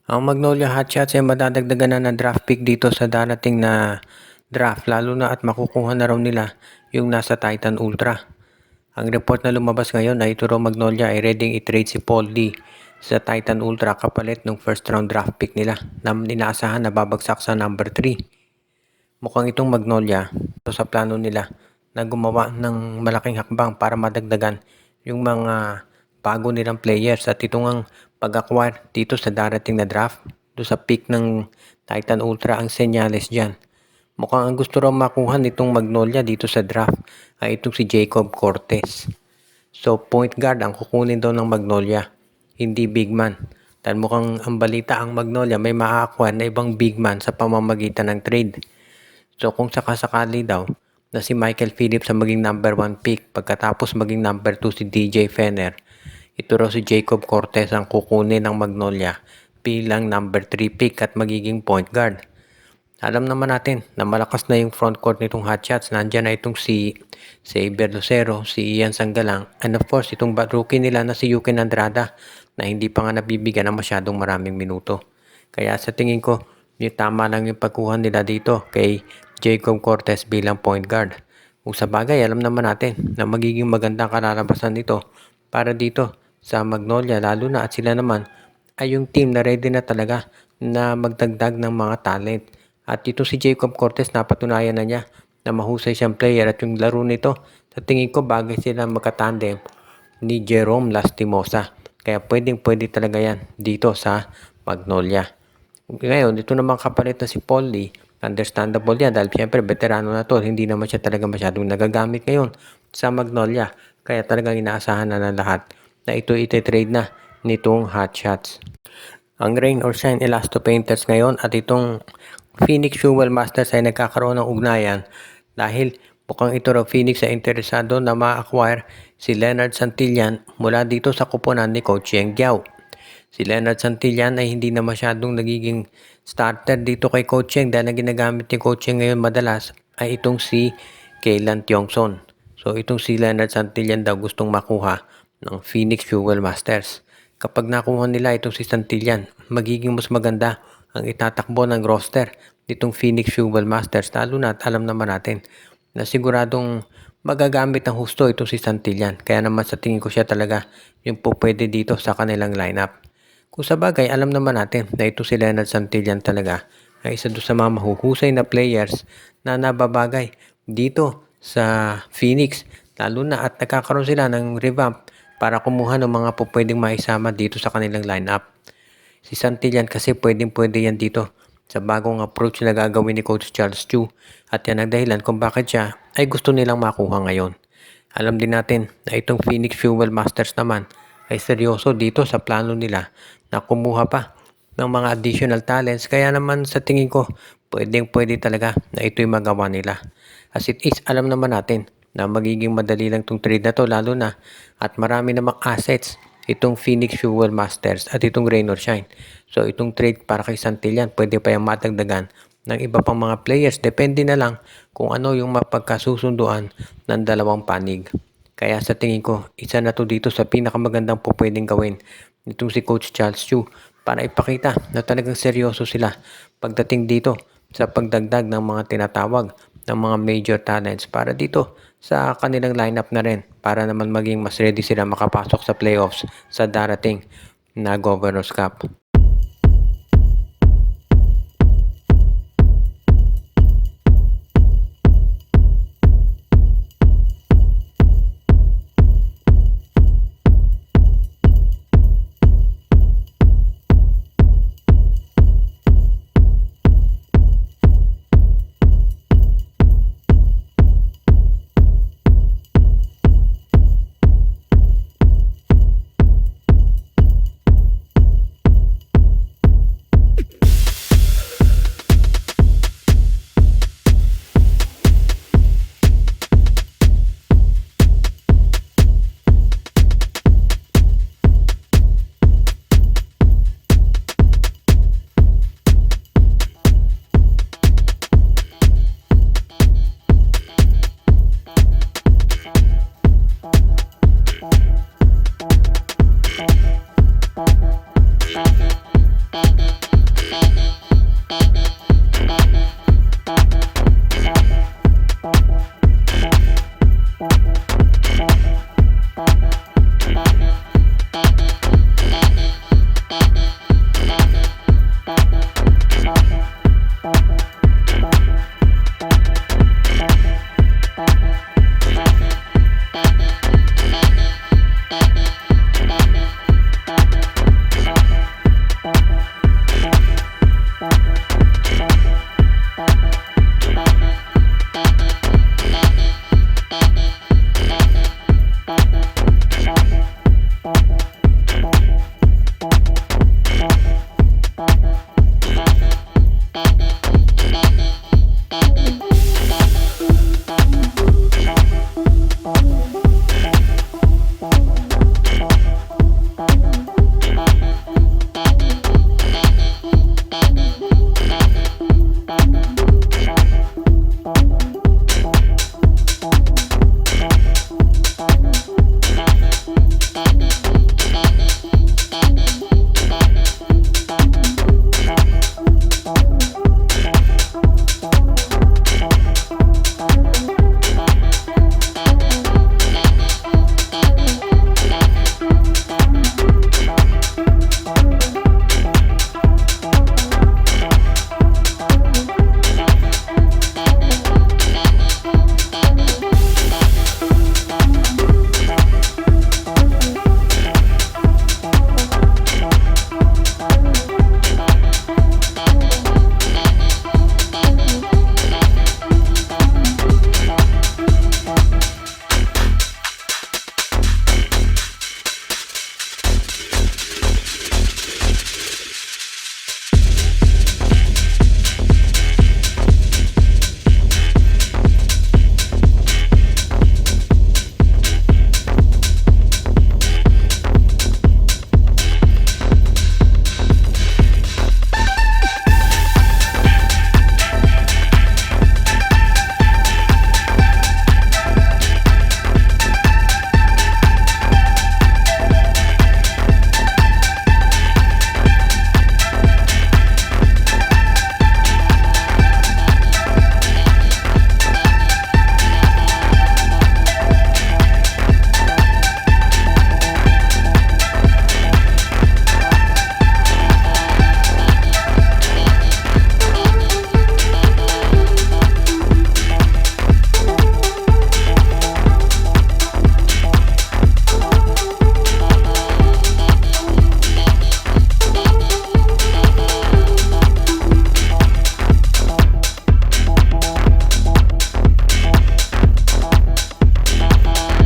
Ang Magnolia Hotshots ay madadagdagan na ng draft pick dito sa darating na draft, lalo na at makukuha na raw nila yung nasa Titan Ultra. Ang report na lumabas ngayon ay ito raw Magnolia ay ready i-trade si Paul Lee sa Titan Ultra kapalit ng first round draft pick nila na inaasahan na babagsak sa number 3. Mukhang itong Magnolia, ito sa plano nila na gumawa ng malaking hakbang para madagdagan yung mga bago nilang players at itong ang pag-acquire dito sa darating na draft, do sa pick ng Titan Ultra ang senyales dyan. Mukhang ang gusto raw makuha nitong Magnolia dito sa draft ay itong si Jacob Cortez. So point guard ang kukunin daw ng Magnolia, hindi big man. Dahil mukhang ang balita ang Magnolia may maa-acquire na ibang big man sa pamamagitan ng trade. So kung sakasakali daw na si Michael Phillips ang maging number 1 pick pagkatapos maging number 2 si DJ Fenner, ito raw si Jacob Cortez ang kukunin ng Magnolia bilang number 3 pick at magiging point guard. Alam naman natin na malakas na yung front court nitong Hotshots. Nandyan na itong si Xavier Lucero, si Ian Sanggalang, and of course itong rookie nila na si Yuki Andrada na hindi pa nga nabibigyan ng masyadong maraming minuto. Kaya sa tingin ko, yung tama lang yung pagkuha nila dito kay Jacob Cortez bilang point guard. Kung sa bagay, alam naman natin na magiging magandang kalalabasan nito para dito sa Magnolia, lalo na at sila naman ay yung team na ready na talaga na magdagdag ng mga talent. At ito si Jacob Cortez, napatunayan na niya na mahusay siyang player at yung laro nito, sa tingin ko bagay sila magkatandem ni Jerome Lastimosa. Kaya pwede talaga yan dito sa Magnolia. Ngayon, ito naman kapalit na si Paul Lee. Understandable yan dahil siyempre veterano na to. Hindi naman siya talaga masyadong nagagamit ngayon sa Magnolia. Kaya talagang inaasahan na ng lahat na ito iti-trade na nitong Hotshots. Ang Rain or Shine Elasto Painters ngayon at itong Phoenix Fuel Masters ay nagkakaroon ng ugnayan dahil mukhang ito raw Phoenix ay interesado na ma-acquire si Leonard Santillan mula dito sa kuponan ni Coach Yeng Giao. Si Leonard Santillan ay hindi na masyadong nagiging starter dito kay Coach Yeng dahil ang ginagamit ni Coach Yeng ngayon madalas ay itong si Kaylan Tiongson. So itong si Leonard Santillan daw gustong makuha ng Phoenix Fuel Masters. Kapag nakuha nila itong si Santillan, magiging mas maganda ang itatakbo ng roster nitong Phoenix Fuel Masters, lalo na at alam naman natin na siguradong magagamit ng husto itong si Santillan. Kaya naman sa tingin ko siya talaga yung pupwede dito sa kanilang lineup. Kung sa bagay, alam naman natin na ito si Leonard Santillan talaga ay isa doon sa mga mahuhusay na players na nababagay dito sa Phoenix. Lalo na at nagkakaroon sila ng revamp para kumuha ng mga pupwedeng maisama dito sa kanilang lineup. Si Santillan kasi pwede yan dito sa bagong approach na gagawin ni Coach Charles Chu at yan ang dahilan kung bakit siya ay gusto nilang makuha ngayon. Alam din natin na itong Phoenix Fuel Masters naman ay seryoso dito sa plano nila na kumuha pa ng mga additional talents. Kaya naman sa tingin ko, pwede talaga na ito'y magawa nila. As it is, alam naman natin na magiging madali lang itong trade na to lalo na at marami namang assets itong Phoenix Fuel Masters at itong Rain or Shine. So itong trade para kay Santillan, pwede pa yung matagdagan ng iba pang mga players. Depende na lang kung ano yung mapagkasusunduan ng dalawang panig. Kaya sa tingin ko, isa na to dito sa pinakamagandang po pwedeng gawin nitong si Coach Charles Chu para ipakita na talagang seryoso sila pagdating dito sa pagdagdag ng mga tinatawag ng mga major talents para dito sa kanilang lineup na rin para naman maging mas ready sila makapasok sa playoffs sa darating na Governor's Cup.